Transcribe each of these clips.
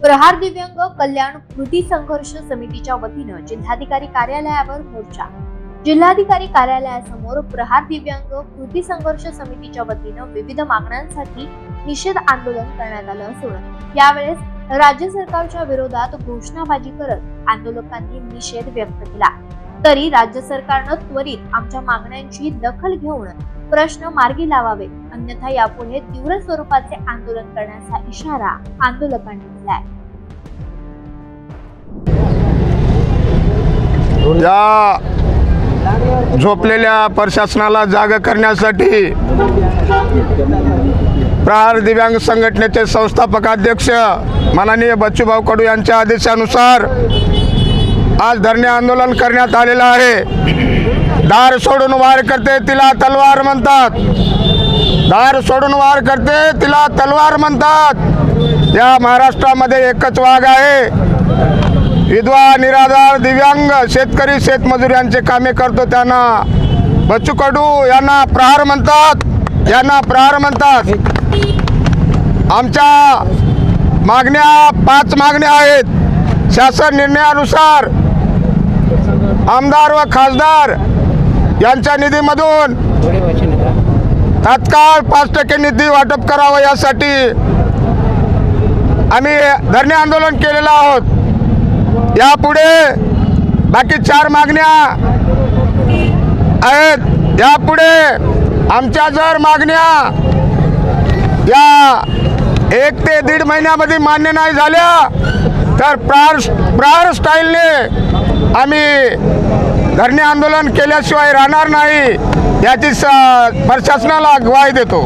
प्रहार दिव्यांग कल्याण कृती संघर्ष समितीच्या वतीनं जिल्हाधिकारी कार्यालयावर मोर्चा। जिल्हाधिकारी कार्यालयासमोर प्रहार दिव्यांग कृती संघर्ष समितीच्या वतीनं विविध मागण्यांसाठी निषेध आंदोलन करण्यात आलं असून यावेळेस राज्य सरकारच्या विरोधात घोषणाबाजी करत आंदोलकांनी निषेध व्यक्त केला। तरी राज्य सरकारनं त्वरित आमच्या मागण्यांची दखल घेऊन प्रश्न मार्गी लावावे, अन्यथा यापुढे तीव्र स्वरूपाचे आंदोलन करण्याचा इशारा आंदोलकांनी दिलाय। या झोपलेल्या प्रशासनाला जाग करण्यासाठी प्रहार दिव्यांग संघटनेचे संस्थापक अध्यक्ष माननीय बच्चूभाऊ कडू यांच्या आदेशानुसार आज धरणे आंदोलन करण्यात आलेलं आहे। दार सोडून वार करते तिला तलवार म्हणतात, दार सोडून वार करते तिला तलवार म्हणतात। या महाराष्ट्रामध्ये एकच वाघ आहे, विधवा, निराधार, दिव्यांग, शेतकरी, शेतमजूर यांचे कामे करतो त्यांना बच्चू कडू यांना प्रहार म्हणतात, यांना प्रहार म्हणतात। आमच्या मागण्या 5 मागण्या आहेत। शासन निर्णयानुसार आमदार व खासदार यांच्या निधीमधून तात्काळ 5% निधी वाटप करावं यासाठी आम्ही धरणे आंदोलन केलेलं आहोत। यापुढे बाकी 4 मागण्या आहेत। यापुढे आमच्या जर मागण्या या 1 ते 1.5 महिन्यामध्ये मान्य नाही झाल्या तर प्रहार स्टाईलने आम्ही धरणे आंदोलन केल्याशिवाय राहणार नाही याची प्रशासनाला ग्वाही देतो।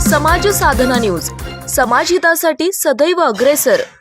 समाज साधना न्यूज, समाजहितासाठी सदैव अग्रेसर।